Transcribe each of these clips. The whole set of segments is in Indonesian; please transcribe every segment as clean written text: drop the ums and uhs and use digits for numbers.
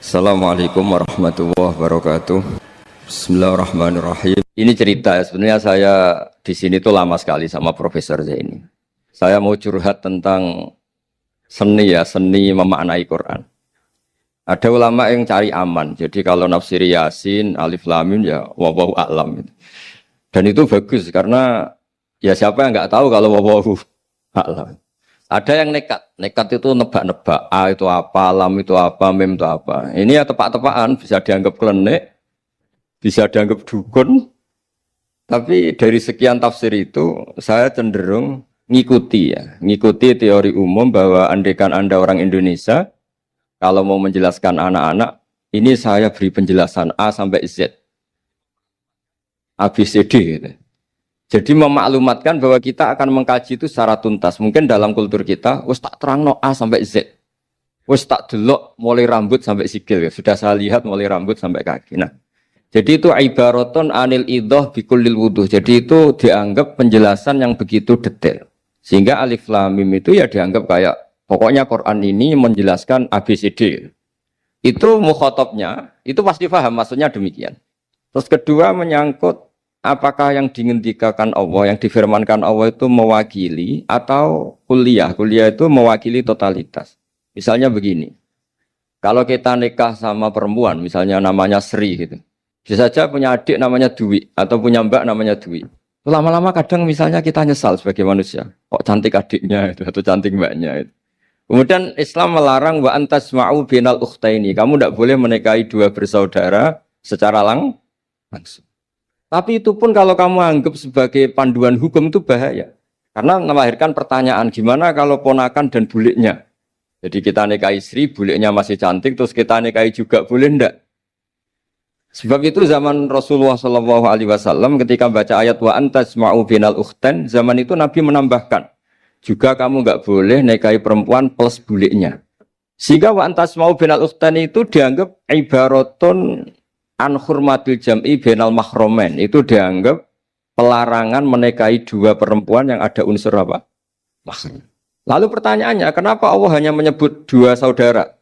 Assalamualaikum warahmatullahi wabarakatuh. Bismillahirrahmanirrahim. Ini cerita ya, sebenarnya saya di sini tuh lama sekali sama Profesor Zaini. Saya mau curhat tentang seni ya, seni memaknai Quran. Ada ulama yang cari aman, jadi kalau nafsir Yasin, Alif Lam Mim ya wallahu a'lam. Dan itu bagus karena ya siapa yang nggak tahu kalau wallahu a'lam. Ada yang nekat itu nebak-nebak, A itu apa, lam itu apa, mim itu apa. Ini ya tepak-tepakan, bisa dianggap klenik, bisa dianggap dukun. Tapi dari sekian tafsir itu, saya cenderung ngikuti teori umum bahwa andaikan Anda orang Indonesia, kalau mau menjelaskan anak-anak, ini saya beri penjelasan A sampai Z. A, B, C, D gitu. Jadi memaklumatkan bahwa kita akan mengkaji itu secara tuntas. Mungkin dalam kultur kita, wis tak terangno A sampai Z. Wis tak delok mulai rambut sampai sikil. Sudah saya lihat mulai rambut sampai kaki. Nah, jadi itu ibaratun anil idhah bikullil wuduh. Jadi itu dianggap penjelasan yang begitu detail. Sehingga Alif Lam Mim itu ya dianggap kayak pokoknya Quran ini menjelaskan ABCD. Itu mukhatabnya, itu pasti paham maksudnya demikian. Terus kedua menyangkut apakah yang dingendikakan Allah, yang difirmankan Allah itu mewakili atau kuliah? Kuliah itu mewakili totalitas. Misalnya begini, kalau kita nikah sama perempuan, misalnya namanya Sri gitu, bisa saja punya adik namanya Dwi, atau punya mbak namanya Dwi. Lama-lama kadang misalnya kita nyesal sebagai manusia, kok cantik adiknya itu, atau cantik mbaknya itu. Kemudian Islam melarang wa antasma'u binal ukhtaini, kamu tidak boleh menikahi dua bersaudara secara langsung. Tapi itu pun kalau kamu anggap sebagai panduan hukum itu bahaya. Karena melahirkan pertanyaan, gimana kalau ponakan dan buliknya? Jadi kita nikahi Sri, buliknya masih cantik, terus kita nikahi juga, boleh enggak? Sebab itu zaman Rasulullah SAW ketika baca ayat wa antasma'u binal ukhtan, zaman itu Nabi menambahkan, juga kamu enggak boleh nikahi perempuan plus buliknya. Sehingga wa antasma'u binal ukhtan itu dianggap ibaratun an hurmatil jam'i bainal mahromen, itu dianggap pelarangan menikahi dua perempuan yang ada unsur apa? Mahram. Lalu pertanyaannya, kenapa Allah hanya menyebut dua saudara?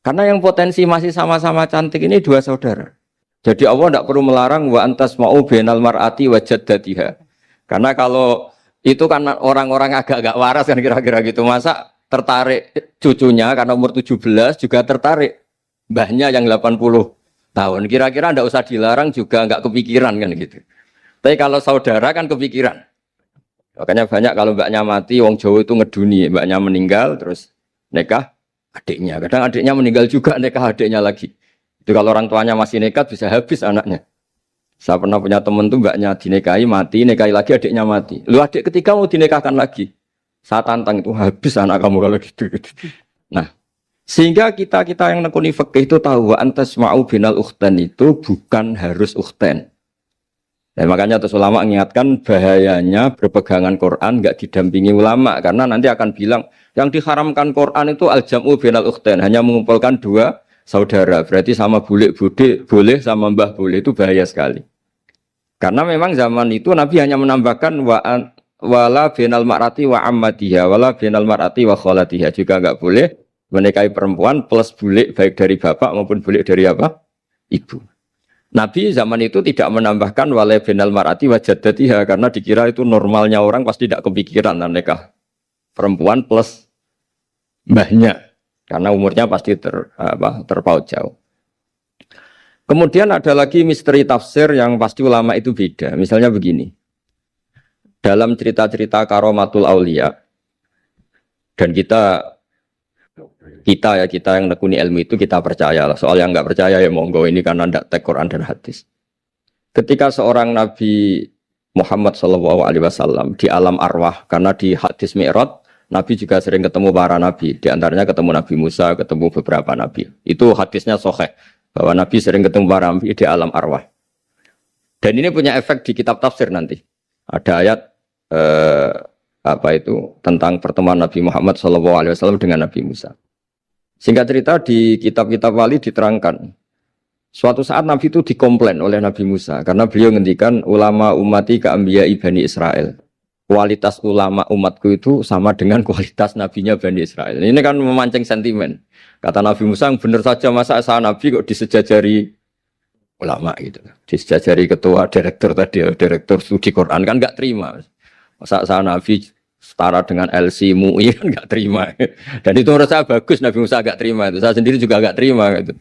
Karena yang potensi masih sama-sama cantik ini dua saudara. Jadi Allah tidak perlu melarang wa antasma'u bainal mar'ati wa jaddatiha. Karena kalau itu kan orang-orang agak-agak waras kan kira-kira gitu, masa tertarik cucunya karena umur 17 juga tertarik mbahnya yang 80 tahun, kira-kira ndak usah dilarang juga nggak kepikiran kan gitu. Tapi kalau saudara kan kepikiran. Makanya banyak kalau mbaknya mati, wong Jawa itu ngeduni, mbaknya meninggal terus nikah adiknya. Kadang adiknya meninggal juga nikah adiknya lagi. Itu kalau orang tuanya masih nekat bisa habis anaknya. Saya pernah punya teman tuh mbaknya dinikahi mati, nikahi lagi adiknya mati. Lu adik ketiga mau dinikahkan lagi. Saya tantang itu habis anak kamu kalau gitu. Nah, sehingga kita yang nekuni fikih itu tahu wa antasma'u binal ukhtan itu bukan harus ukhtan. Dan makanya terus ulama mengingatkan bahayanya berpegangan Quran enggak didampingi ulama karena nanti akan bilang yang diharamkan Quran itu al-jam'u binal ukhtan, hanya mengumpulkan dua saudara. Berarti sama bulik bude boleh, sama mbah boleh, itu bahaya sekali. Karena memang zaman itu Nabi hanya menambahkan wala binal mar'ati wa ammatiha wala binal mar'ati wa kholatiha, juga enggak boleh menikahi perempuan plus bulik baik dari bapak maupun bulik dari apa? Ibu. Nabi zaman itu tidak menambahkan wala binal mar'ati wa jaddatiha karena dikira itu normalnya orang pasti tidak kepikiran nikah perempuan plus mbahnya karena umurnya pasti terpaut jauh. Kemudian ada lagi misteri tafsir yang pasti ulama itu beda. Misalnya begini. Dalam cerita-cerita karomatul aulia dan kita yang nekuni ilmu itu kita percaya lah. Soal yang nggak percaya ya monggo, ini karena tidak tek Quran dan hadis. Ketika seorang Nabi Muhammad SAW di alam arwah, karena di hadis Mi'raj Nabi juga sering ketemu para nabi, di antaranya ketemu Nabi Musa, ketemu beberapa nabi. Itu hadisnya sahih bahwa Nabi sering ketemu para nabi di alam arwah. Dan ini punya efek di kitab tafsir nanti. Ada ayat tentang pertemuan Nabi Muhammad SAW dengan Nabi Musa. Singkat cerita di kitab-kitab wali diterangkan, suatu saat Nabi itu dikomplain oleh Nabi Musa karena beliau ngendikan ulama ummati ka anbiya'i Bani Israel. kualitas ulama umatku itu sama dengan kualitas nabinya Bani Israel. Ini kan memancing sentimen. Kata Nabi Musa, benar saja masa saya nabi kok disejajari ulama gitu. Disejajari ketua direktur tadi, direktur studi Quran kan nggak terima. Masa saya nabi setara dengan LC MUI kan nggak terima. Dan itu menurut saya bagus Nabi Musa nggak terima itu. Saya sendiri juga nggak terima gitu.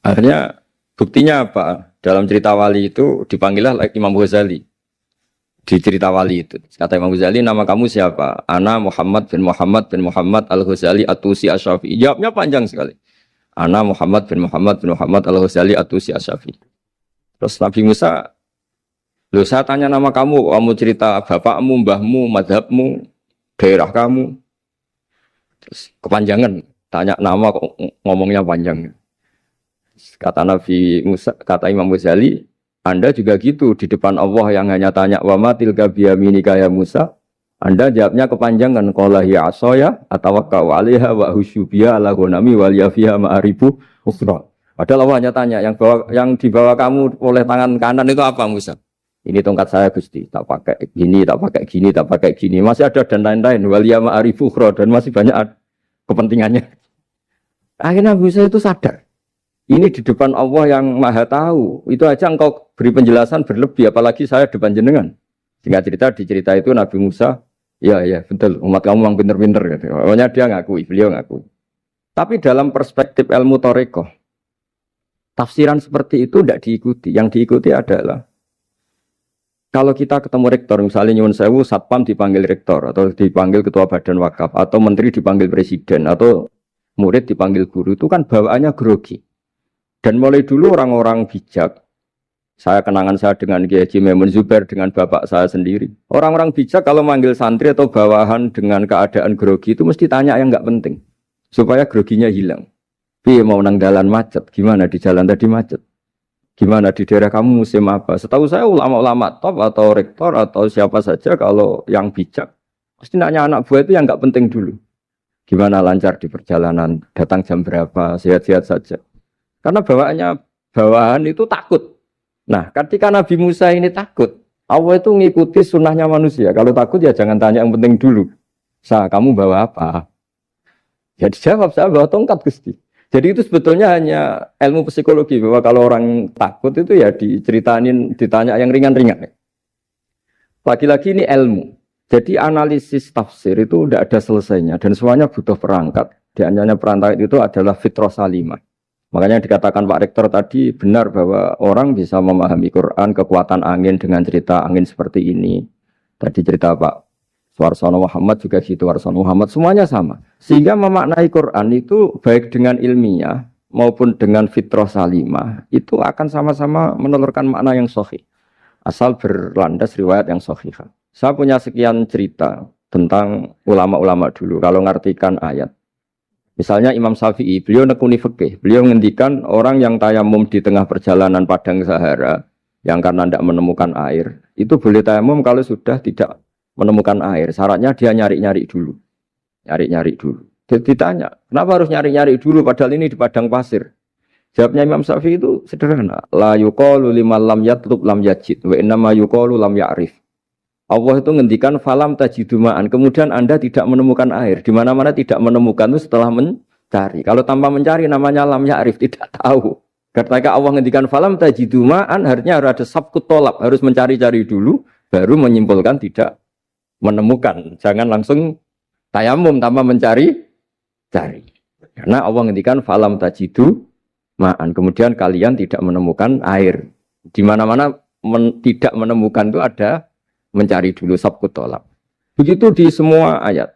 Akhirnya buktinya apa? Dalam cerita wali itu dipanggillah Imam Ghazali. Di cerita wali itu kata Imam Ghazali, nama kamu siapa? Ana Muhammad bin Muhammad Al-Ghazali At-Tusi Asy-Syafi'i. Jawabnya panjang sekali. Ana Muhammad bin Muhammad Al-Ghazali At-Tusi Asy-Syafi'i. Terus Nabi Musa, loh saya tanya nama kamu cerita bapakmu, mbahmu, madhabmu, daerah kamu. Terus kepanjangan, tanya nama kok ngomongnya panjang. Kata Nabi Musa, kata Imam Ghazali, Anda juga gitu di depan Allah yang hanya tanya wa ma tilka biyaminika ya Musa. Anda jawabnya kepanjangan qala hiya asaya atawakkau 'alaiha wa husyubiya ala ghanami wal yafiha ma'aribu ukhra. Padahal Allah hanya tanya yang dibawa kamu oleh tangan kanan itu apa Musa? Ini tongkat saya Gusti, tak pakai gini, tak pakai gini, tak pakai gini. Masih ada dan lain-lain wal ya ma'aribu ukhra dan masih banyak kepentingannya. Akhirnya Musa itu sadar. Ini di depan Allah yang maha tahu. Itu aja engkau beri penjelasan berlebih. Apalagi saya depan jenengan. Singkat cerita, di cerita itu Nabi Musa, ya betul, umat kamu memang pinter-pinter. Gitu. Pokoknya dia ngakui, beliau ngakui. Tapi dalam perspektif ilmu Thariqah, tafsiran seperti itu tidak diikuti. Yang diikuti adalah, kalau kita ketemu rektor, misalnya Nyuwun Sewu, Satpam dipanggil rektor, atau dipanggil ketua badan wakaf, atau menteri dipanggil presiden, atau murid dipanggil guru, itu kan bawaannya grogi. Dan mulai dulu orang-orang bijak, saya kenangan saya dengan Kiai Haji Maimun Zubair, dengan bapak saya sendiri. Orang-orang bijak kalau manggil santri atau bawahan dengan keadaan grogi itu mesti tanya yang nggak penting. Supaya groginya hilang. Piye mau nang dalan macet, gimana di jalan tadi macet? Gimana di daerah kamu musim apa? Setahu saya ulama-ulama top atau rektor atau siapa saja kalau yang bijak, pasti nanya anak buah itu yang nggak penting dulu. Gimana lancar di perjalanan, datang jam berapa, sehat-sehat saja. Karena bawahan itu takut. Nah, ketika Nabi Musa ini takut, Allah itu ngikuti sunnahnya manusia. Kalau takut ya jangan tanya yang penting dulu. Kamu bawa apa? Ya dijawab, saya bawa tongkat Gusti. Jadi itu sebetulnya hanya ilmu psikologi. Bahwa kalau orang takut itu ya ditanya yang ringan-ringan. Lagi-lagi ini ilmu. Jadi analisis tafsir itu tidak ada selesainya. Dan semuanya butuh perangkat. Di antaranya perangkat itu adalah fitrah salimah. Makanya dikatakan Pak Rektor tadi benar bahwa orang bisa memahami Quran, kekuatan angin dengan cerita angin seperti ini. Tadi cerita Pak Suarsono Muhammad juga gitu, Warsono Muhammad, semuanya sama. Sehingga memaknai Quran itu baik dengan ilmiah maupun dengan fitrah salimah, itu akan sama-sama menelurkan makna yang sahih. Asal berlandas riwayat yang sahih. Saya punya sekian cerita tentang ulama-ulama dulu, kalau ngartikan ayat. Misalnya Imam Syafi'i, beliau nekuni fikih. Beliau ngendikan orang yang tayamum di tengah perjalanan padang Sahara, yang karena tidak menemukan air, itu boleh tayamum kalau sudah tidak menemukan air. Syaratnya dia nyari-nyari dulu. Nyari-nyari dulu. Jadi ditanya, kenapa harus nyari-nyari dulu padahal ini di padang pasir? Jawabnya Imam Syafi'i itu sederhana. La yuqalu liman lam yatlub lam yajid, wa innama yuqalu lam ya'rif. Allah itu ngendikan falam tajiduma'an, kemudian Anda tidak menemukan air. Di mana-mana tidak menemukan itu setelah mencari. Kalau tanpa mencari namanya lam ya'rif, tidak tahu. Ketika Allah ngendikan falam tajiduma'an, artinya harus ada sabkut tolab, harus mencari-cari dulu, baru menyimpulkan tidak menemukan. Jangan langsung tayamum tanpa mencari-cari. Karena Allah ngendikan falam tajiduma'an, kemudian kalian tidak menemukan air. Di mana-mana tidak menemukan itu ada mencari dulu sabkut tolab. Begitu di semua ayat.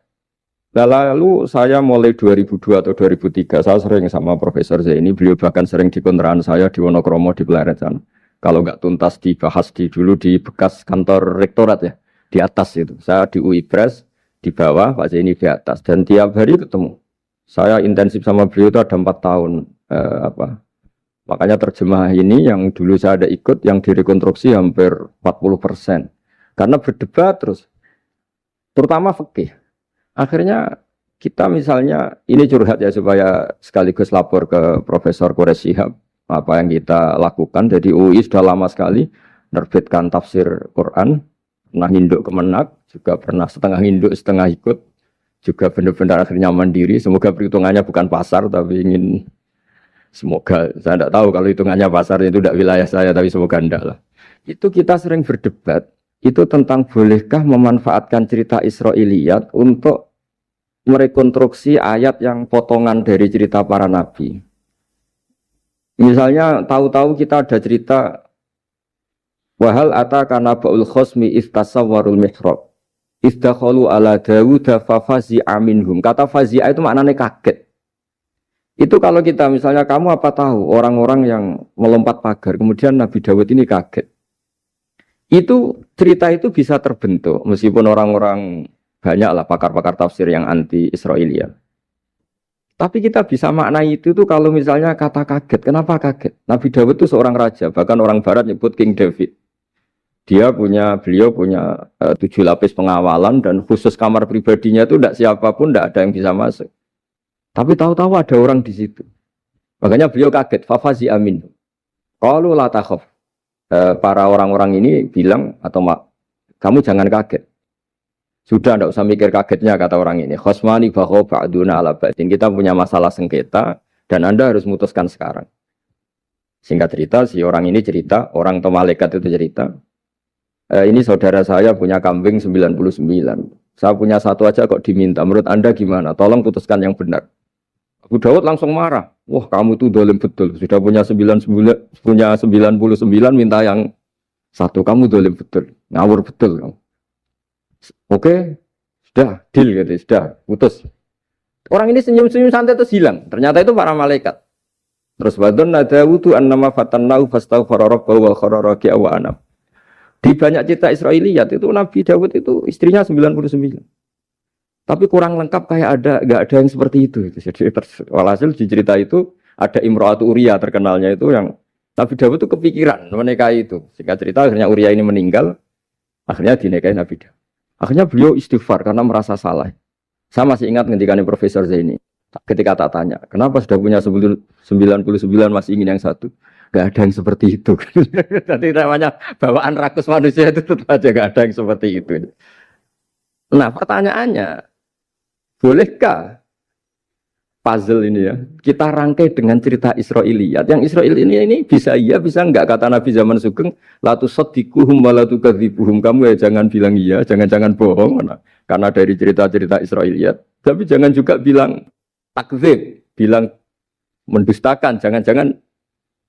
Lalu saya mulai 2002 atau 2003, saya sering sama Profesor Zaini, beliau bahkan sering di kontrakan saya di Wonokromo di Pleret sana. Kalau nggak tuntas dibahas dulu di bekas kantor rektorat ya, di atas itu. Saya di UI Pres, di bawah, Pak Zaini di atas. Dan tiap hari ketemu. Saya intensif sama beliau itu ada 4 tahun. Makanya terjemah ini yang dulu saya ada ikut, yang direkonstruksi hampir 40%. Karena berdebat terus, terutama fikih. Akhirnya kita misalnya, ini curhat ya supaya sekaligus lapor ke Profesor Quraish Shihab, apa yang kita lakukan. Jadi UI sudah lama sekali menerbitkan tafsir Quran, pernah induk kemenak, juga pernah setengah induk, setengah ikut, juga benar-benar akhirnya mandiri. Semoga perhitungannya bukan pasar, tapi ingin semoga, saya tidak tahu kalau hitungannya pasar itu tidak wilayah saya, tapi semoga enggak lah. Itu kita sering berdebat, itu tentang bolehkah memanfaatkan cerita Israiliyat untuk merekonstruksi ayat yang potongan dari cerita para nabi. Misalnya tahu-tahu kita ada cerita wahal ataka naba'ul khosmi istasawwarul mihrab istakhalu ala Dawuda fafazi'a minhum. Kata fazi'a itu maknanya kaget. Itu kalau kita misalnya kamu apa tahu orang-orang yang melompat pagar kemudian Nabi Dawud ini kaget. Itu cerita itu bisa terbentuk meskipun orang-orang banyaklah pakar-pakar tafsir yang anti Israiliyat. Tapi kita bisa maknai itu tuh kalau misalnya kata kaget. Kenapa kaget? Nabi Dawud itu seorang raja, bahkan orang barat nyebut King David. Beliau punya 7 lapis pengawalan dan khusus kamar pribadinya itu tidak siapapun, tidak ada yang bisa masuk. Tapi tahu-tahu ada orang di situ. Makanya beliau kaget. Fafazi amin. Qalu la takhaf. Para orang-orang ini bilang atau kamu jangan kaget. Sudah tidak usah mikir kagetnya kata orang ini. Khosmani bakho ba'duna ala ba'din. Kita punya masalah sengketa dan Anda harus memutuskan sekarang. Singkat cerita, si orang ini cerita, orang atau malaikat itu cerita. Ini saudara saya punya kambing 99. Saya punya satu aja kok diminta. Menurut Anda gimana? Tolong putuskan yang benar. Abu Dawud langsung marah. Wah, kamu itu dolim betul. Sudah punya 99, minta yang satu. Kamu dolim betul. Ngawur betul kamu. Oke, sudah deal gitu, sudah putus. Orang ini senyum-senyum santai terus hilang. Ternyata itu para malaikat. Terus wadonna Dawudu annama fatannahu fastaghfara rabbahu wa kharra raki'a wa anam. Di banyak cerita Israiliyat itu Nabi Dawud itu istrinya 99. Tapi kurang lengkap kayak enggak ada yang seperti itu. Jadi walhasil di cerita itu ada Imra'atu Uria terkenalnya itu yang Nabi Dawud itu kepikiran menikahi itu. Singkat cerita akhirnya Uria ini meninggal, akhirnya dinikahi Nabi Dawud. Akhirnya beliau istighfar karena merasa salah. Saya masih ingat ketika Profesor Zaini ketika tak tanya, kenapa sudah punya 99 masih ingin yang satu? Gak ada yang seperti itu. Jadi namanya bawaan rakus manusia itu tetap aja gak ada yang seperti itu. Nah pertanyaannya, bolehkah puzzle ini ya kita rangkai dengan cerita Israiliyat? Yang Israil ini bisa iya bisa enggak, kata Nabi zaman Sugeng, la tusaddiquhum wa la tukadzibuhum. Kamu ya jangan bilang iya, jangan bohong karena dari cerita-cerita Israiliyat, tapi jangan juga bilang takdzib, bilang mendustakan, jangan-jangan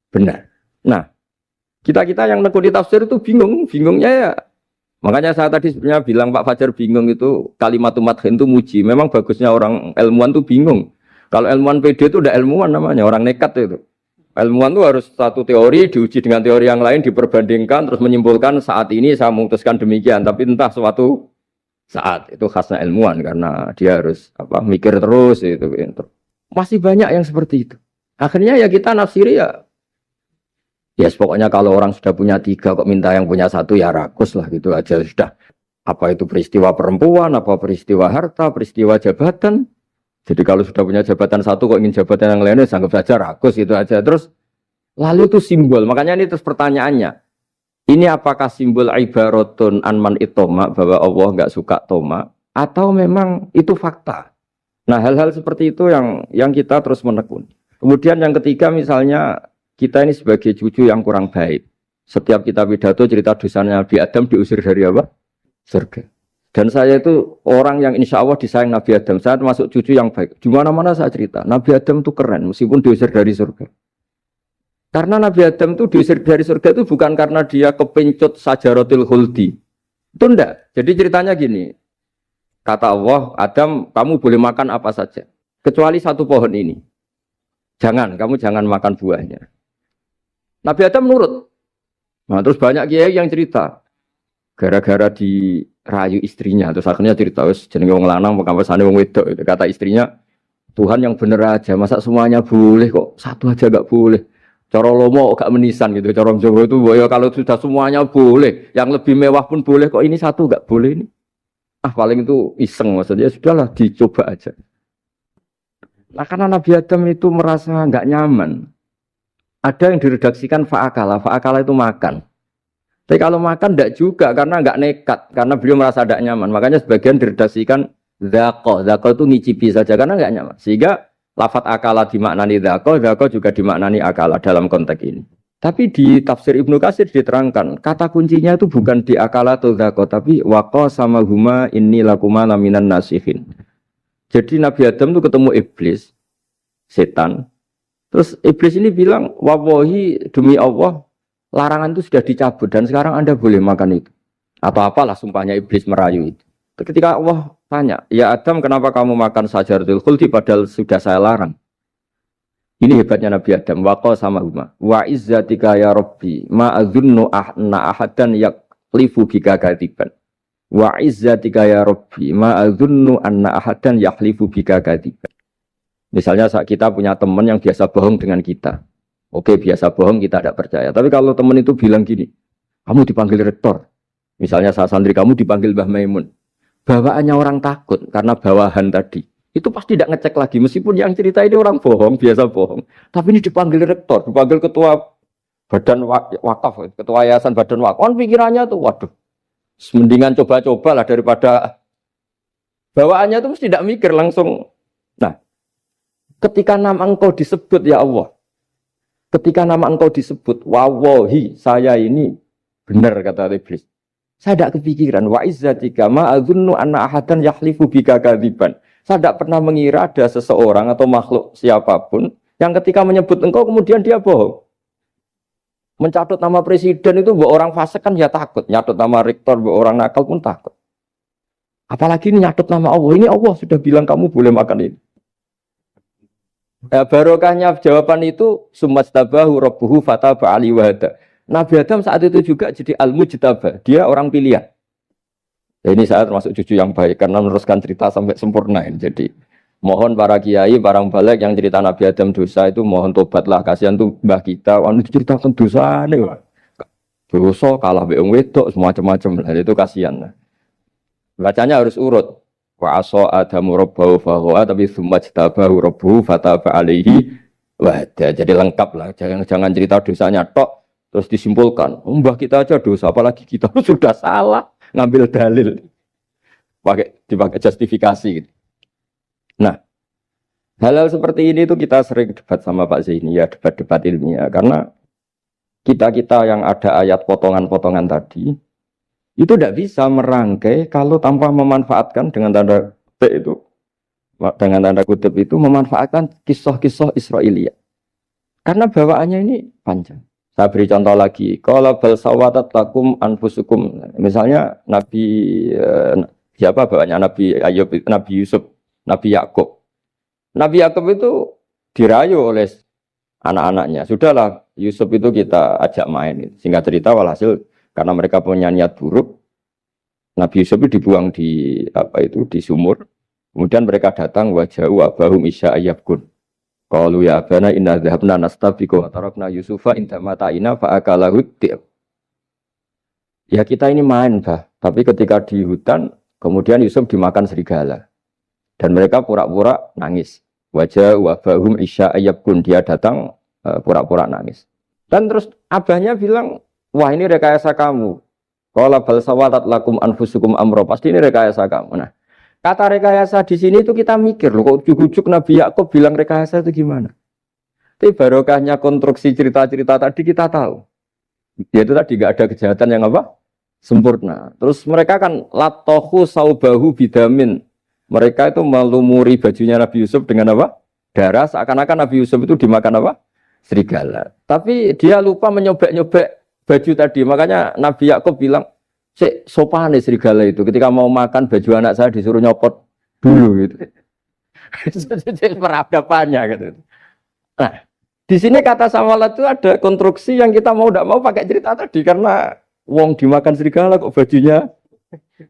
benar. Nah, kita yang nekuni tafsir itu bingungnya ya. Makanya saya tadi sebenarnya bilang Pak Fajar bingung itu kalimat madhin itu muji. Memang bagusnya orang ilmuwan itu bingung. Kalau ilmuwan PD itu udah ilmuwan namanya, orang nekat itu. Ilmuwan itu harus satu teori diuji dengan teori yang lain, diperbandingkan terus menyimpulkan saat ini saya memutuskan demikian, tapi entah suatu saat itu khasnya ilmuwan karena dia harus mikir terus itu. Masih banyak yang seperti itu. Akhirnya ya kita nafsiri ya pokoknya kalau orang sudah punya 3 kok minta yang punya 1 ya rakus lah gitu aja sudah. Apa itu peristiwa perempuan, apa peristiwa harta, peristiwa jabatan. Jadi kalau sudah punya jabatan 1 kok ingin jabatan yang lainnya anggap saja rakus itu aja. Terus lalu itu simbol. Makanya ini terus pertanyaannya. Ini apakah simbol ibaratun anman itoma bahwa Allah enggak suka toma atau memang itu fakta? Nah, hal-hal seperti itu yang kita terus menekuni. Kemudian yang ketiga misalnya kita ini sebagai cucu yang kurang baik. Setiap kita pidato cerita dosanya Nabi Adam diusir dari apa? Surga. Dan saya itu orang yang insya Allah disayang Nabi Adam. Saya termasuk cucu yang baik. Di mana-mana saya cerita. Nabi Adam itu keren meskipun diusir dari surga. Karena Nabi Adam itu diusir dari surga itu bukan karena dia kepencut sajaratil khuldi. Itu enggak. Jadi ceritanya gini. Kata Allah, Adam kamu boleh makan apa saja. Kecuali 1 pohon ini. Kamu jangan makan buahnya. Nabi Adam nurut. Nah terus banyak kiai yang cerita. Gara-gara dirayu istrinya. Terus akhirnya cerita. Jenenge wong lanang, pekampesane wong wedok. Kata istrinya, Tuhan yang bener aja. Masa semuanya boleh kok. 1 aja gak boleh. Cara lomo gak menisan gitu. Cara Jawa itu kalau sudah semuanya boleh. Yang lebih mewah pun boleh kok ini 1 gak boleh ini. Paling itu iseng maksudnya. Sudahlah dicoba aja. Nah karena Nabi Adam itu merasa gak nyaman. Ada yang diredaksikan fa'akala. Fa'akala itu makan. Tapi kalau makan tidak juga karena nggak nekat, karena beliau merasa tidak nyaman. Makanya sebagian diredaksikan dzaqo. Dzaqo itu ngicipi saja karena nggak nyaman. Sehingga lafat akala dimaknani dzaqo, dzaqo juga dimaknani akala dalam konteks ini. Tapi di tafsir Ibnu Katsir diterangkan, kata kuncinya itu bukan di akala atau dzaqo, tapi waqa sama huma inni lakuma laminan nasihin. Jadi Nabi Adam itu ketemu iblis, setan. Terus iblis ini bilang, wallahi demi Allah, larangan itu sudah dicabut dan sekarang Anda boleh makan itu. Atau apalah sumpahnya iblis merayu itu. Ketika Allah tanya, ya Adam kenapa kamu makan sajaratul khuldi padahal sudah saya larang. Ini hebatnya Nabi Adam. Waqa sama huma. Wa izzatika ya Rabbi ma adzunnu anna ahadan yaklifu bika kadiban. Wa izzatika ya Rabbi ma adzunnu anna ahadan yaklifu bika kadiban. Misalnya saat kita punya teman yang biasa bohong dengan kita. Oke, biasa bohong kita tidak percaya. Tapi kalau teman itu bilang gini, kamu dipanggil rektor. Misalnya saat santri kamu dipanggil Mbah Maimun. Bawaannya orang takut karena bawahan tadi. Itu pasti tidak ngecek lagi. Meskipun yang cerita ini orang bohong, biasa bohong. Tapi ini dipanggil rektor, dipanggil ketua badan wakaf, ketua yayasan badan wakaf. Kan pikirannya tuh, waduh, mendingan coba-coba lah daripada bawaannya itu mesti tidak mikir langsung. Nah, ketika nama engkau disebut ya Allah, ketika nama engkau disebut, wawahi saya ini benar kata iblis. Saya tidak kepikiran, wa izzatika ma adzunnu anna ahadan yahlifu bika kadziban. Saya tidak pernah mengira ada seseorang atau makhluk siapapun yang ketika menyebut engkau kemudian dia bohong. Mencatut nama presiden itu buat orang fasik kan ya takut. Nyatut nama rektor buat orang nakal pun takut. Apalagi ini nyatut nama Allah. Ini Allah sudah bilang kamu boleh makan ini. Barokahnya jawaban itu sumastabahu rabbuhu fataba ali wahada. Nabi Adam saat itu juga jadi al-mujtaba. Dia orang pilihan. Ya, ini saya termasuk cucu yang baik karena meneruskan cerita sampai sempurna ini. Jadi mohon para kiai, para balik yang cerita Nabi Adam dosa itu mohon tobatlah. Kasihan tuh mbah kita, wanu ceritakan dosa nih. Dosa kalah beong wedok semacam-macam lah itu kasihan. Bacanya harus urut. Wa aso adamu rabbahu fahuwa tapi sumajtabahu rabbuhu fataba alaihi wahda. Jadi lengkap lah. Jangan cerita dosanya tok terus disimpulkan. Mbah kita aja dosa apalagi kita sudah salah. Ngambil dalil dipakai justifikasi gitu. Nah, hal-hal seperti ini itu kita sering debat sama Pak Zaini ya, debat-debat ilmiah karena kita yang ada ayat potongan-potongan tadi itu tidak bisa merangkai kalau tanpa memanfaatkan dengan tanda kutip itu memanfaatkan kisah-kisah Israiliyah karena bawaannya ini panjang. Saya beri contoh lagi. Kalau bal sawatat lakum anfusukum. Misalnya Nabi siapa bawanya Nabi Ayub, Nabi Yusuf, Nabi Yakub. Nabi Yakub itu dirayu oleh anak-anaknya. Sudahlah Yusuf itu kita ajak main. Singkat cerita walhasil karena mereka punya niat buruk, Nabi Yusuf itu dibuang di di sumur. Kemudian mereka datang waja'u abahum isya ayyabkun. Qalu ya abana inna dhahabna nastabiqu wa tarakna Yusufa inda mata'ina fa akalahu dhib. Ya kita ini main, Bah. Tapi ketika di hutan, kemudian Yusuf dimakan serigala. Dan mereka pura-pura nangis. Wajah wabahum isya ayyabkun. Dia datang pura-pura nangis. Dan terus abahnya bilang, wah ini rekayasa kamu. Qala bal sawatat lakum anfusukum amro. Pasti ini rekayasa kamu. Nah, kata rekayasa di sini itu kita mikir loh, kok ujuk-ujuk Nabi Yakub bilang rekayasa itu gimana? Tapi barokahnya konstruksi cerita-cerita tadi kita tahu. Yaitu tadi nggak ada kejahatan yang apa? Sempurna. Terus mereka kan latohu saubahu bidamin. Mereka itu melumuri bajunya Nabi Yusuf dengan apa? Darah. Seakan-akan Nabi Yusuf itu dimakan apa? Serigala. Tapi dia lupa menyobek-nyobek baju tadi. Makanya Nabi Yakub bilang, sopan nih serigala itu. Ketika mau makan baju anak saya disuruh nyopot dulu gitu. Peradabannya gitu. Nah, di sini kata samalat itu ada konstruksi yang kita mau tidak mau pakai cerita tadi karena wong dimakan serigala kok bajunya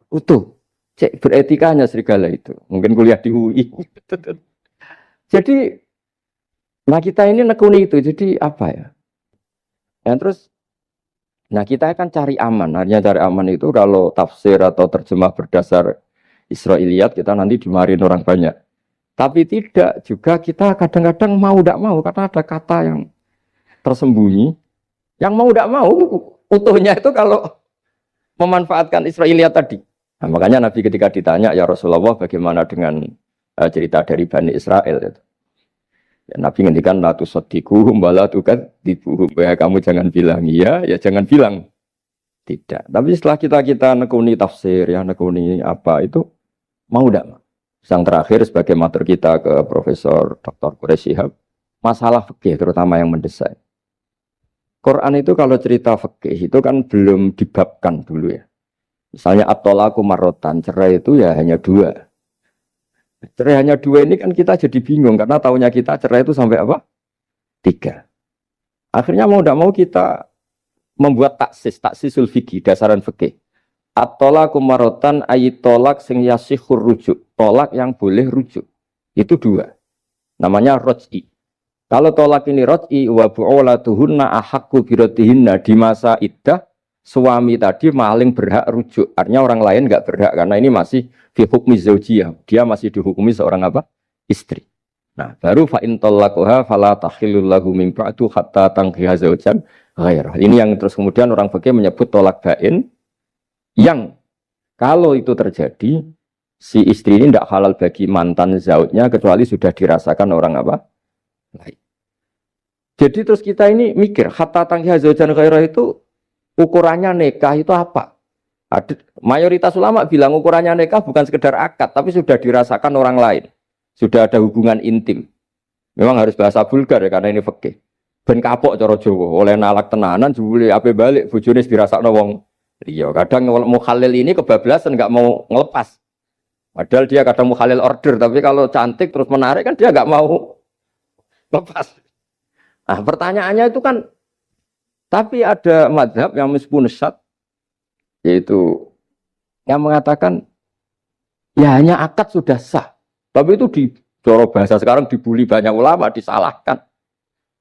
utuh. Cek beretikanya serigala itu. Mungkin kuliah di UI. Jadi, nah kita ini nekuni itu. Jadi apa ya? Dan terus nah kita akan cari aman. Artinya cari aman itu kalau tafsir atau terjemah berdasar Israiliyat kita nanti dimarahin orang banyak. Tapi tidak juga kita kadang-kadang mau tidak mau karena ada kata yang tersembunyi Yang mau tidak mau utuhnya itu kalau memanfaatkan Israiliyat tadi. Nah, makanya Nabi ketika ditanya, ya Rasulullah bagaimana dengan cerita dari Bani Israel itu. Ya, Nabi ngendikan la tusaddiquhum wa la tukadzibuhum. Ya kamu jangan bilang iya, ya jangan bilang tidak. Tapi setelah kita nekuni tafsir, ya nekuni apa itu mau tidak? Yang terakhir sebagai matur kita ke Profesor Dr. Quraish Shihab, masalah fikih terutama yang mendesak. Quran itu kalau cerita fikih itu kan belum dibabkan dulu ya. Misalnya at-thalaqu marratan, cerai itu ya hanya 2. Cerai hanya 2 ini kan kita jadi bingung karena taunya kita cerai itu sampai apa? 3. Akhirnya mau tidak mau kita membuat taksisul fikih, dasaran fikih. At-thalaqu marratan ayat tolak sing yasihur rujuk, tolak yang boleh rujuk. Itu 2. Namanya roj'i. Kalau tolak ini roj'i wa bu'ulatuhunna ahaqqu biratihinna, di masa iddah suami tadi maling berhak rujuk. Artinya orang lain enggak berhak karena ini masih fi hukmi zaujiyah. Dia masih dihukumi seorang apa? Istri. Nah, baru fa in talaqaha fala tahillul lahu min ba'du hatta tankiha zaujan ghairah. Ini yang terus kemudian orang fikih menyebut tolak bain, yang kalau itu terjadi si istri ini tidak halal bagi mantan zaujnya kecuali sudah dirasakan orang apa? Lain. Jadi terus kita ini mikir hatta tankiha zaujan ghairah itu ukurannya nikah itu apa? Mayoritas ulama bilang ukurannya nikah bukan sekedar akad, tapi sudah dirasakan orang lain. Sudah ada hubungan intim. Memang harus bahasa vulgar ya, karena ini fikih. Ben kapok cara Jawa, oleh nalak tenanan, jebule ape balik, bojone dirasakno wong liya. Kadang mukhalil ini kebablasan, nggak mau ngelepas. Padahal dia kadang mukhalil order, tapi kalau cantik terus menarik kan dia nggak mau lepas. Nah pertanyaannya itu kan, tapi ada mazhab yang meskipun syad, yaitu yang mengatakan ya hanya akad sudah sah. Tapi itu di coro bahasa sekarang dibully banyak ulama, disalahkan.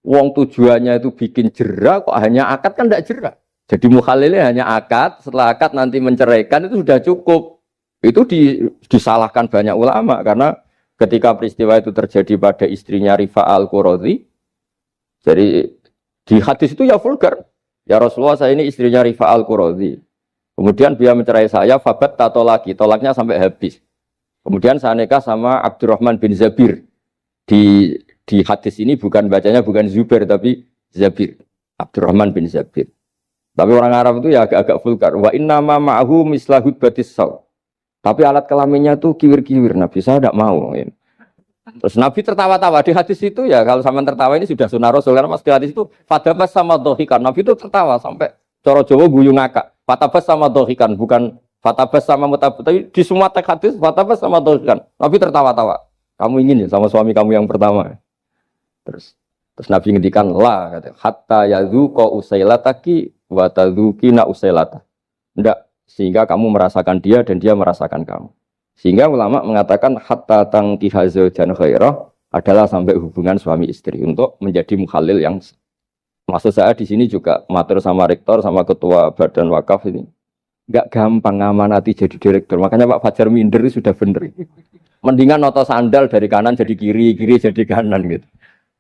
Wong tujuannya itu bikin jera, kok hanya akad kan tidak jera. Jadi mukhalilnya hanya akad, setelah akad nanti menceraikan itu sudah cukup. Itu disalahkan banyak ulama karena ketika peristiwa itu terjadi pada istrinya Rifa al-Quradi, jadi di hadis itu ya vulgar. Ya Rasulullah, saya ini istrinya Rifa al-Quradi. Kemudian dia mencerai saya, fabat tato lagi, tolaknya sampai habis. Kemudian saya nikah sama Abdurrahman bin Zabir. Di hadis ini bukan bacanya bukan Zubair tapi Zabir. Abdurrahman bin Zabir. Tapi orang Arab itu ya agak-agak vulgar. Wa inna ma ma'ahu mislahud batis saw. Tapi alat kelaminnya tuh kiwir-kiwir. Nabi saya tidak mau. Terus Nabi tertawa-tawa di hadis itu ya, kalau sama tertawa ini sudah sunnah Rasul, karena mas di hadis itu fatabas sama dohikan. Nabi itu tertawa sampai coro Jawa guyu ngakak. Fatabas sama dohikan, bukan fatabas sama mutabut. Tapi di semua teks hadis fatabas sama dohikan. Nabi tertawa-tawa. Kamu ingin ya sama suami kamu yang pertama. Terus Nabi ngendikan la, kata hatta yadzuqa usailataki wa tadzukina usailata. Enggak, sehingga kamu merasakan dia dan dia merasakan kamu. Sehingga ulama mengatakan hatta tankiha zaujan ghairah adalah sampai hubungan suami istri untuk menjadi mukhalil yang, maksud saya di sini juga matur sama rektor sama ketua badan wakaf ini enggak gampang ngamanati jadi direktur. Makanya Pak Fajar minder itu sudah benar. Mendingan noto sandal dari kanan jadi kiri, kiri jadi kanan gitu.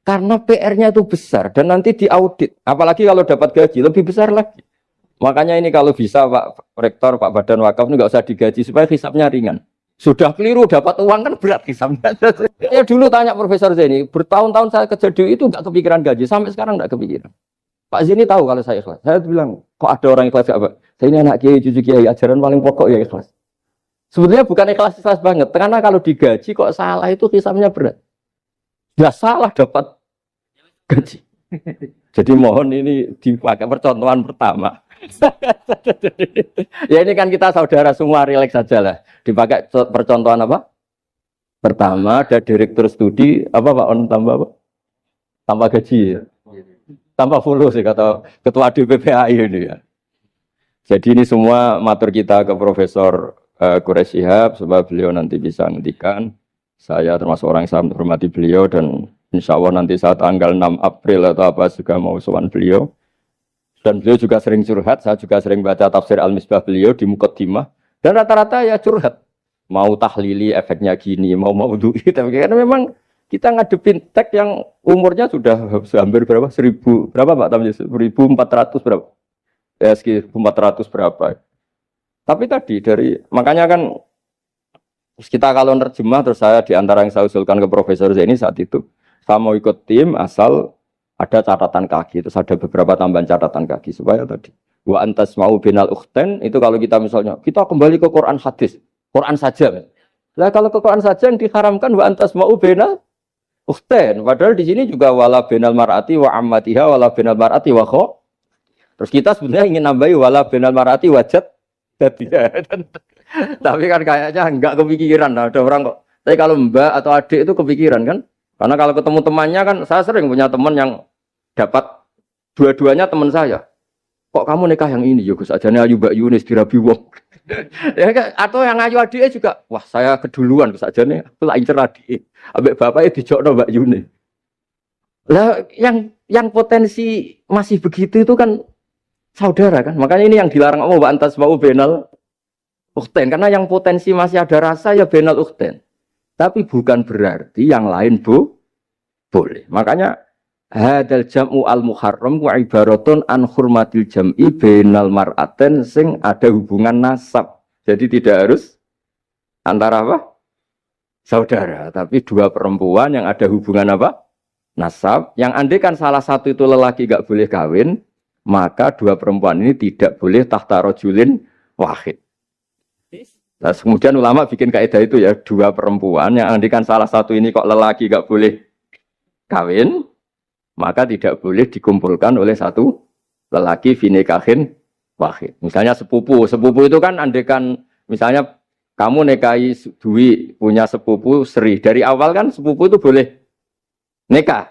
Karena PR-nya itu besar dan nanti diaudit. Apalagi kalau dapat gaji lebih besar lagi. Makanya ini kalau bisa Pak Rektor, Pak Badan Wakaf ini nggak usah digaji supaya hisapnya ringan. Sudah keliru dapat uang kan berat hisapnya. Ya dulu tanya Profesor Zaini, bertahun-tahun saya kerja di itu nggak kepikiran gaji, sampai sekarang nggak kepikiran. Pak Zaini tahu kalau saya ikhlas. Saya bilang, kok ada orang ikhlas apa? Saya ini anak kiai, cucu kiai, ajaran paling pokok ya ikhlas. Sebetulnya bukan ikhlas banget, karena kalau digaji kok salah itu hisapnya berat. Ya salah dapat gaji. Jadi mohon ini dipakai percontohan pertama. Ya ini kan kita saudara semua, rileks saja lah. Dipakai percontohan apa? Pertama ada direktur studi apa Pak On tambah apa? Tambah gaji ya. Tambah follow sih kata ketua DPPAI ini ya. Jadi ini semua matur kita ke Profesor Quraish Shihab supaya beliau nanti bisa ngendikan. Saya termasuk orang yang sangat menghormati beliau dan insya Allah nanti saat tanggal 6 April atau apa juga mau sowan beliau. Dan beliau juga sering curhat, saya juga sering baca tafsir Al-Misbah beliau di Muqaddimah. Dan rata-rata ya curhat. Mau tahlili efeknya gini, mau maudhu'i. Tapi karena memang Kita ngadepin teks yang umurnya sudah hampir berapa? 1000 berapa Pak Tamji? 1400 berapa? Ya sekitar 1400 berapa. Tapi tadi makanya kan kita kalau nerjemah terus saya di antara yang saya usulkan ke Profesor Zaini saat itu, saya mau ikut tim asal ada catatan kaki, terus ada beberapa tambahan catatan kaki supaya tadi wa antas mau binal ukhten itu kalau kita misalnya kita kembali ke Quran hadis, Quran saja. Lah kalau ke Quran saja yang diharamkan wa antas mau binal ukhten, padahal di sini juga wala binal mar'ati wa ammatiha wala binal mar'ati wa kho. Terus kita sebenarnya ingin nambahi wala binal mar'ati wajat tidak. Tapi kan kayaknya enggak kepikiran. Nah, ada orang kok. Tapi kalau mbak atau adik itu kepikiran kan? Karena kalau ketemu temannya kan, saya sering punya teman yang dapat dua-duanya teman saya. Kok kamu nikah yang ini? Ya Gus ajane ayu Mbak Yunis dirabi wong. Ya atau yang ayu adiknya juga. Wah saya keduluan Gus ajane aku lak incer adik. Ambek bapaknya dijokno Mbak Yunis. Lah yang potensi masih begitu itu kan saudara kan. Makanya ini yang dilarang Allah wa antas mau benal ukhten, karena yang potensi masih ada rasa ya benal ukhten. Tapi bukan berarti yang lain boleh. Makanya hadal jam'u al muharram wa ibaratun an hurmatil jam'i benal mar'aten sing ada hubungan nasab. Jadi tidak harus antara apa? Saudara, tapi dua perempuan yang ada hubungan apa? Nasab. Yang andai kan salah satu itu lelaki gak boleh kawin, maka dua perempuan ini tidak boleh tahta rajulin wahid. Nah, kemudian ulama bikin kaidah itu ya, dua perempuan yang andikan salah satu ini kok lelaki gak boleh kawin, maka tidak boleh dikumpulkan oleh satu lelaki finikahin wahid. Misalnya sepupu itu kan andikan misalnya kamu nikahi Dwi punya sepupu Sri, dari awal kan sepupu itu boleh nikah.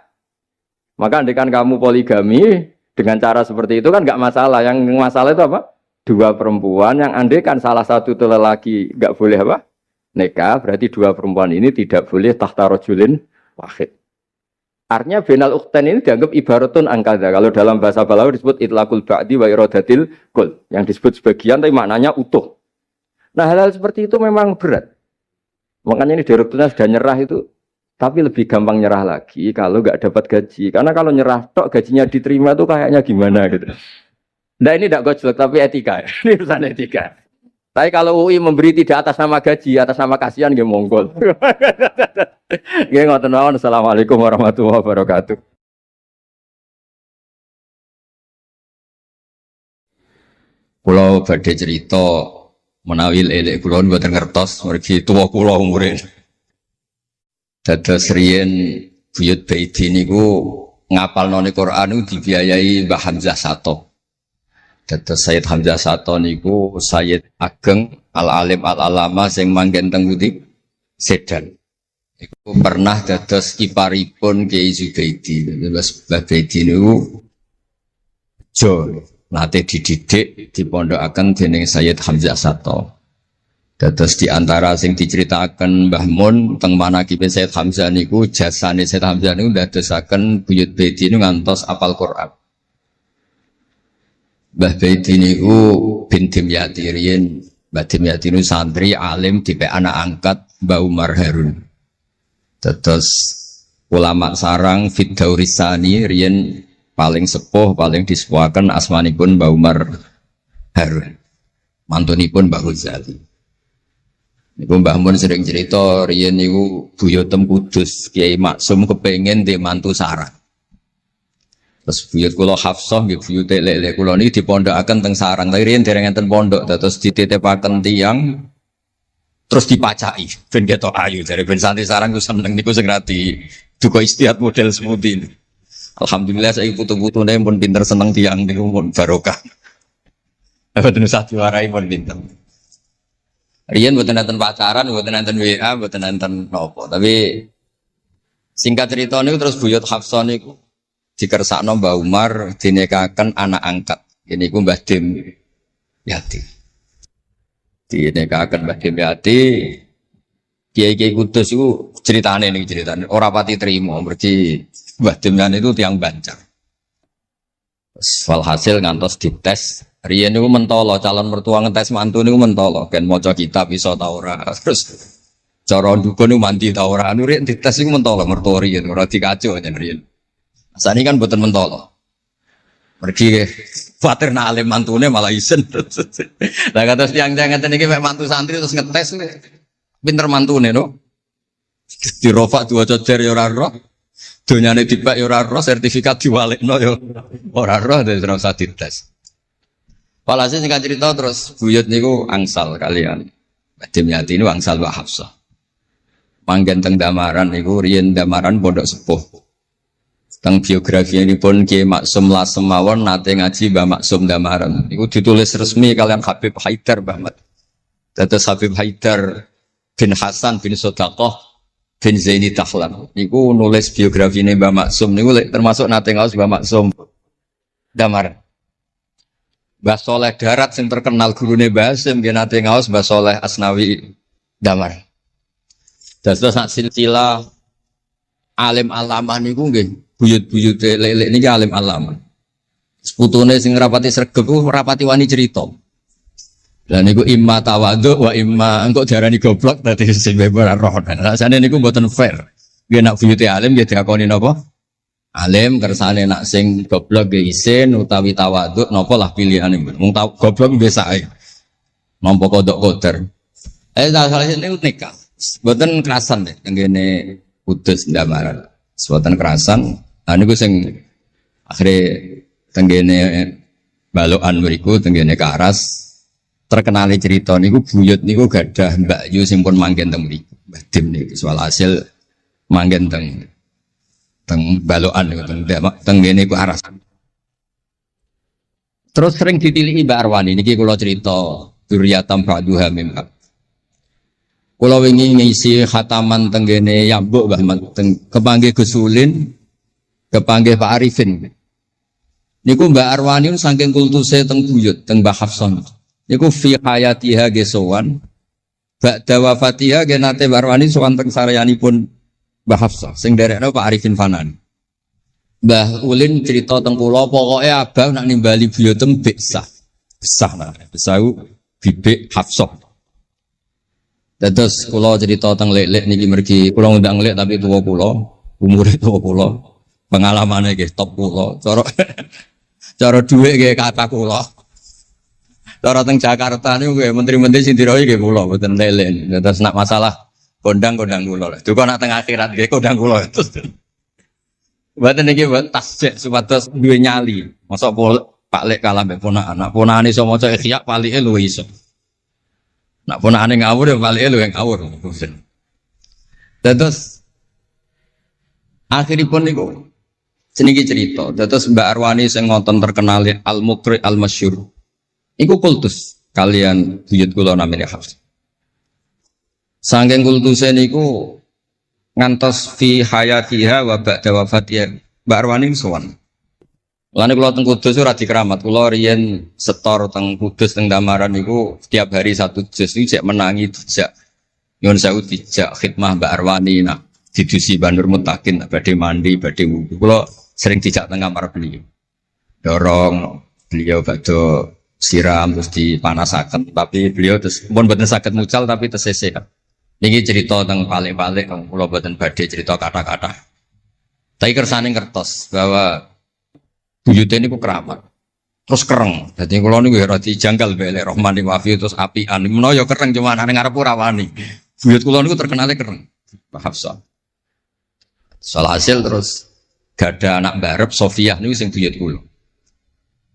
Maka andikan kamu poligami dengan cara seperti itu kan gak masalah. Yang masalah itu apa? Dua perempuan yang andekan salah satu itu lelaki nggak boleh apa nikah, berarti dua perempuan ini tidak boleh tahta rajulin wahid. Artinya benal ukhten ini dianggap ibaratun angkada. Kalau dalam bahasa Balawi disebut itlaqul ba'di wa iradatil kul, yang disebut sebagian tapi maknanya utuh. Nah hal-hal seperti itu memang berat. Makanya ini direkturnya sudah nyerah itu, tapi lebih gampang nyerah lagi kalau nggak dapat gaji. Karena kalau nyerah tok gajinya diterima tuh kayaknya gimana gitu. Nah ini tidak gojlok tapi etika. Ini urusan etika. Tapi kalau UI memberi tidak atas nama gaji, atas nama kasihan dia monggol. Nggih ngoten mawon. Assalamualaikum warahmatullahi wabarakatuh. Kula badhe cerita menawi elek kula mboten ngertos mergi tuwa kula umure. Dados riyen buyut Baiti niku ngapalnone Quran niku dibiayai Mbah Hamzah Sato. Dados Sayyid Hamzah Sato niku Sayyid Ageng Al-Alim Al-Alama sing manggen teng Putih Sedan. Iku pernah dados kiparipun Kiai Zubaidi. Dados Mbah Baidi niku jo nate dididik dipondokaken dening Sayyid Hamzah Sato. Dados di antara sing diceritaken Mbah Mun teng manakibe Sayyid Hamzah niku jasane Sayyid Hamzah niku ndadosaken buyut Baidi niku ngantos apal Quran. Mbah Baidi niku bin Dimyati riyen, Mbah Dimyati niku santri alim dipek anak angkat Mbah Umar Harun. Dados ulama sarang Fiddaurisani riyen paling sepuh, paling disepuhaken asmanipun Mbah Umar Harun. Mantunipun Mbah Ghazali. Niku Mbah Mun sering cerita riyen niku buyutem Kudus Kiai Maksum kepengin ndek mantu sarang. Terus buyut kula Hafsah nggih buyut lek kula niki dipondokaken teng sarang. Tapi riyen dereng enten pondok terus dititipaken tiyang terus dipacaki ben ketok ayu dari ben santri sarang ku seneng niku sing rati duka istiad model seperti ini. Alhamdulillah saya putu-putune pun pinter seneng tiyang niku pun barokah. Mboten usah diwarai pun pinter. Riyen mboten enten pacaran, mboten enten WA, mboten enten nopo. Tapi singkat cerita niku terus buyut Hafsah niku dikersakno Mbah Umar dinikahaken anak angkat. Ini ku Mbah Dim Yati. Dinikahaken Mbah Dim Yati. Kiai-kiai Kudus itu ceritane niki ceritane ora pati trimo mergi Mbah Dim Yati itu tiang Banjar. Walhasil ngantos dites. Riyen niku mentolo calon mertua ngetes mantu niku mentolo kan maca kitab iso ta ora. Terus Cara dukun itu mandi ta ora anu rek dites iku mentolo mertua riyen ora dikaco jan riyen. Asane kan mboten mentolo. Pergi khawatir nak alim mantune malah isen. Lah kata tiang-tiang ngeten iki mek mantu santri terus ngetes pinter mantune no. Dirofak dua coder ya ora roh. Donyane dipek ya ora roh, sertifikat diwalekno ya ora roh terus ora usah dites. Walhasil sing cerita terus buyut niku angsal kalian. Badhe nyati niku angsal Mbak Hafsah. Manggen teng Damaran niku riyen Damaran pondok sepuh. Teng biografi ini pun Kiai Maksum Lasem mawon nate ngaji Mbah Maksum Damaran. Niku ditulis resmi kalian Habib Haidar Bahmat. Dados Habib Haidar bin Hasan bin Sodaqah bin Zaini Tahlan. Niku nulis biografi ini Mbah Maksum niku termasuk nate ngaos Mbah Maksum Damaran. Mbah Soleh Darat yang terkenal gurune Mbah Hasim nggih nate ngaos Mbah Soleh Asnawi Damaran. Dados sak silsilah alim alamah niku nggih buyut-buyut lelek niki alim alamah. Seputune sing rapati sregep ku rapati wani cerita. Lah niku imma tawadhu wa imma engko diarani goblok dadi sing beber roh. Rasane niku mboten fair. Nggih nak buyute alim nggih diakoni napa? Alim kersane nak sing goblok nggih isin utawi tawadhu napa lah pilihane. Wong goblok biasa ae. Nampa kodok koder. Salah niku nikah. Mboten kerasan deh tenggene Kudus Damaran. Mboten kerasan. Niku sing akhire tenggene balokan mriku tenggene Karas terkenali cerita niku buyut niku gadah Mbak Yu sing pun manggen teng mriku. Mbah Dim niku soal hasil manggen teng balokan niku tenggene Karas. Terus sering ditilihi Mbak Arwani niki kula cerita Duriyatam Ba'duha mimba. Kula wingi ngisi khataman tenggene Yambuk Mbah kepanggih Gusulin, kepanggih Pak Arifin. Niku Mbak Arwani saking kultuse teng buyut teng Mbah Hafsah. Niku fi hayatiha gesowan. Ba'da wafatiha ge nate Mbak Arwani sowan teng saryanipun Mbah Hafsah sing derekno Pak Arifin Fanan. Mbah Ulin cerita teng kula pokoke abang nak nimbali buyutem Besah. Besah nah, Besah bibik Hafsah. Terus kula cerita teng lek-lek niki mergi kula ngundang lek tapi tuwa kula, umure tuwa kula. Pengalamane nggih top kula. Cara dhuwit nggih kata kula. Cara teng Jakarta niku nggih menteri-menteri sing dirohi nggih kula mboten lek-lek. Terus nak masalah kondang-kondang kula. Duka nak teng akhirat nggih kondang kula. Mboten niki tasjek supados duwe nyali. Mosok Pak Lek kalah mbek ponakan. Nak ponakane iso maca Ihya palike luwih iso. Nak ponakane ngawur ya palike lho yang ngawur. Terus akhiripun niku seniki cerita. Terus Mbak Arwani sing ngonten terkenal Al-Muqri Al-Masyhur. Iku kultus kalian buyut kula namine Hafs. Saking kultuse niku ngantos fi hayatiha wa ba'da wafatiha Mbak Arwani sowan. Lane kula teng Kudus ora dikeramat, kula riyen setor teng Kudus teng Damaran niku setiap hari satu juz iki cek menangi dijak nyuwun sewu dijak khidmah Mbak Arwani nak didusi Bandur Mutakin badhe mandi badhe wudu. Kula sering dijak teng kamar beliau. Dorong beliau badhe siram terus dipanasaken tapi beliau terus pun boten saged mucal tapi tesese. Niki cerita teng palik-palik kula boten badhe cerita kata-kata. Tapi kersane ngertos bahwa buyute niku keramat. Terus kereng. Dadi kula niku ora dijanggal belek Rahmani Wafi terus apian. Menawa ya kereng cuma nang ngarep ora wani. Buyut kula niku terkenale kereng. Pak Hafsah. Soal hasil terus gada anak barep Sofiah niku sing buyut kula.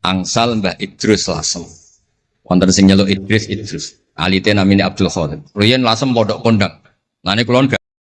Angsal Mbah Idrus Lasem. Wonten sing nyeluk Idris. Alite namine Abdul Khadir. Riyen Lasem pondok kondang. Lane kula